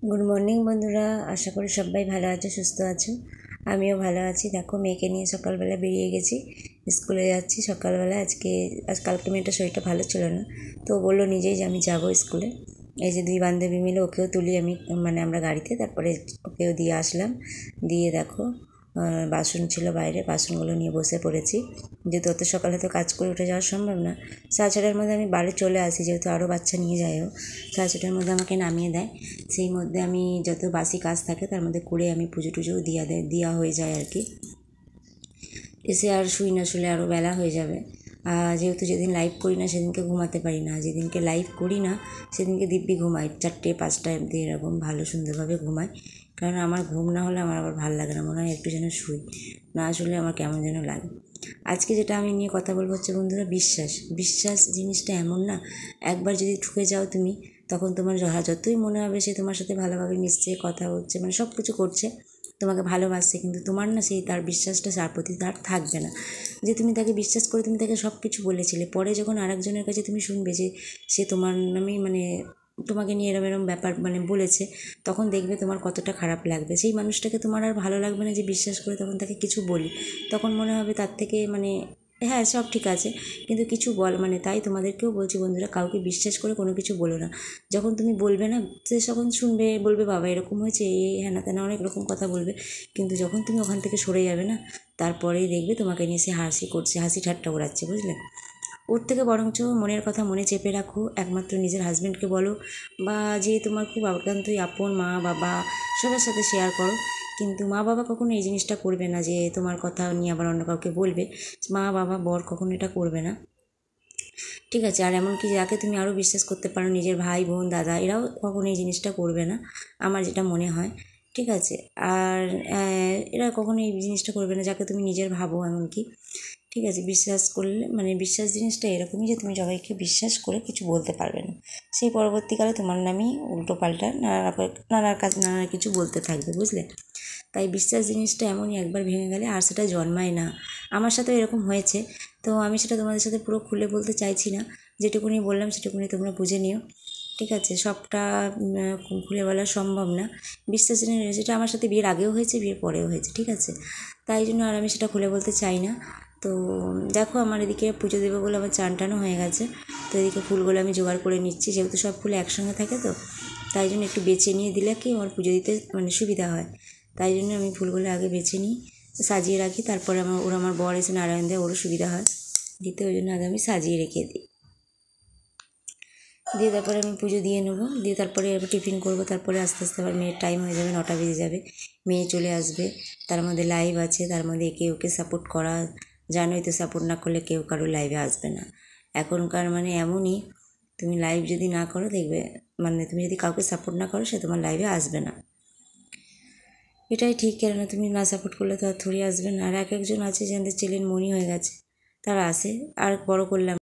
Good morning বন্ধুরা, আশা করি সবাই ভালো আছো, সুস্থ আছো। আমিও ভালো আছি। দেখো, মেয়েকে নিয়ে সকালবেলা বেরিয়ে গেছি, স্কুলে যাচ্ছি সকালবেলা। কালকে মেয়েটার শরীরটা ভালো ছিল না, তো ও বললো নিজেই যে আমি যাবো স্কুলে। এই যে দুই বান্ধবী মিলে ওকেও তুলি আমি, মানে আমরা গাড়িতে, তারপরে ওকেও দিয়ে আসলাম। দিয়ে দেখো, বাসন ছিল বাইরে, বাসনগুলো নিয়ে বসে পড়েছি। যেহেতু অত সকালে তো কাজ করে উঠে যাওয়া সম্ভব না, 6:30টার মধ্যে আমি বাড়ি চলে আসি, যেহেতু আরও বাচ্চা নিয়ে যায় ও। 6:30টার মধ্যে আমাকে নামিয়ে দেয়। সেই মধ্যে আমি যত বাসি কাজ থাকে তার মধ্যে করে আমি পুজো টুজো দেওয়া হয়ে যায় আর কি। এসে আর শুই না, শুলে আরও বেলা হয়ে যাবে। যেহেতু যেদিন লাইভ করি না সেদিনকে ঘুমাতে পারি না, যেদিনকে লাইভ করি না সেদিনকে দিব্যি ঘুমাই, 4টে 5টা অবধি এরকম ভালো সুন্দরভাবে ঘুমাই। কারণ আমার ঘুম না হলে আমার আবার ভালো লাগে না, মনে হয় একটু যেন শুই, না শুলে আমার কেমন যেন লাগে। আজকে যেটা আমি নিয়ে কথা বলবো হচ্ছে বন্ধুরা, বিশ্বাস। বিশ্বাস জিনিসটা এমন না, একবার যদি ঠকে যাও তুমি, তখন তোমার যতই মনে হবে সে তোমার সাথে ভালোভাবে মিশছে, কথা হচ্ছে, মানে সব কিছু করছে, তোমাকে ভালোবাসছে, কিন্তু তোমার না সেই তার বিশ্বাসটা তার প্রতি তার থাকবে না। যে তুমি তাকে বিশ্বাস করে তুমি তাকে সব কিছু বলেছিলে, পরে যখন আরেকজনের কাছে তুমি শুনবে যে সে তোমার নামেই মানে তোমাকে নিয়ে এরম এরম ব্যাপার মানে বলেছে, তখন দেখবে তোমার কতটা খারাপ লাগবে। সেই মানুষটাকে তোমার আর ভালো লাগবে না যে বিশ্বাস করে তখন তাকে কিছু বলি, তখন মনে হবে তার থেকে মানে হ্যাঁ সব ঠিক আছে, কিন্তু কিছু মানে তাই তোমাদেরকেও বলছি বন্ধুরা, কাউকে বিশ্বাস করে কোনো কিছু বলো না। যখন তুমি বলবে না, সে যখন শুনবে বলবে বাবা এরকম হয়েছে, এই হ্যানা তেনা অনেক রকম কথা বলবে, কিন্তু যখন তুমি ওখান থেকে সরে যাবে না, তারপরেই দেখবে তোমাকে নিয়ে সে হাসি করছে, হাসি ঠাট্টা ওড়াচ্ছে, বুঝলে। ওর থেকে বরঞ্চ মনের কথা মনে চেপে রাখো, একমাত্র নিজের হাজব্যান্ডকে বলো, বা যে তোমার খুব একান্তই আপন, মা বাবা, সবার সাথে শেয়ার করো। কিন্তু মা বাবা কখনো এই জিনিসটা করবে না যে তোমার কথা নিয়ে আবার অন্য কাউকে বলবে। মা বাবা বর কখনো এটা করবে না, ঠিক আছে। আর এমনকি যাকে তুমি আরও বিশ্বাস করতে পারো, নিজের ভাই বোন দাদা, এরাও কখনো এই জিনিসটা করবে না, আমার যেটা মনে হয়, ঠিক আছে। আর এরা কখনো এই জিনিসটা করবে না যাকে তুমি নিজের ভাবো এমনকি, ঠিক আছে। বিশ্বাস করলে মানে বিশ্বাস জিনিসটা এরকমই যে তুমি সবাইকে বিশ্বাস করে কিছু বলতে পারবে না, সেই পরবর্তীকালে তোমার নামেই উল্টো পাল্টা নানা কিছু বলতে থাকবে, বুঝলে। তাই বিশ্বাস জিনিসটা এমনই, একবার ভেঙে গেলে আর সেটা জন্মায় না। আমার সাথেও এরকম হয়েছে, তো আমি সেটা তোমাদের সাথে পুরো খুলে বলতে চাইছি না, যেটুকুনি বললাম সেটুকুনি তোমরা বুঝে নিও, ঠিক আছে। সবটা খুলে বলা সম্ভব না। বিশ্বাস যেটা আমার সাথে বিয়ের আগেও হয়েছে, বিয়ের পরেও হয়েছে, ঠিক আছে। তাই জন্য আর আমি সেটা খুলে বলতে চাই না। তো দেখো, আমার এদিকে পুজো দেবো বলে আমার চান টানও হয়ে গেছে, তো এদিকে ফুলগুলো আমি জোগাড় করে নিচ্ছি, যেহেতু সব ফুল একসঙ্গে থাকে, তো তাই জন্য একটু বেছে নিয়ে দিলে কি আমার পুজো দিতে মানে সুবিধা হয়। তাই জন্য আমি ফুলগুলো আগে বেছে নিই, সাজিয়ে রাখি, তারপরে আমার বর এসে নারায়ণ দেয়, ওরও সুবিধা হয় দিতে, ওই জন্য আগে আমি সাজিয়ে রেখে দিই। দিয়ে তারপরে আমি পুজো দিয়ে নেবো, দিয়ে তারপরে আবার টিফিন করবো, তারপরে আস্তে আস্তে আবার মেয়ের টাইম হয়ে যাবে, 9টা বেজে যাবে, মেয়ে চলে আসবে। তার মধ্যে লাইভ আছে, তার মধ্যে একে ওকে সাপোর্ট করা, জানোই তো, সাপোর্ট না করলে কেউ কারো লাইভে আসবে না এখনকার, মানে এমনই। তুমি লাইভ যদি না করো দেখবে, মানে তুমি যদি কাউকে সাপোর্ট না করো সে তোমার লাইভে আসবে না, এটাই ঠিক। কেননা তুমি না সাপোর্ট করলে তো আর থোড়ি আসবে না। আর এক একজন আছে যাদের ছেলের মনি হয়ে গেছে, তারা আসে। আর বড় করলাম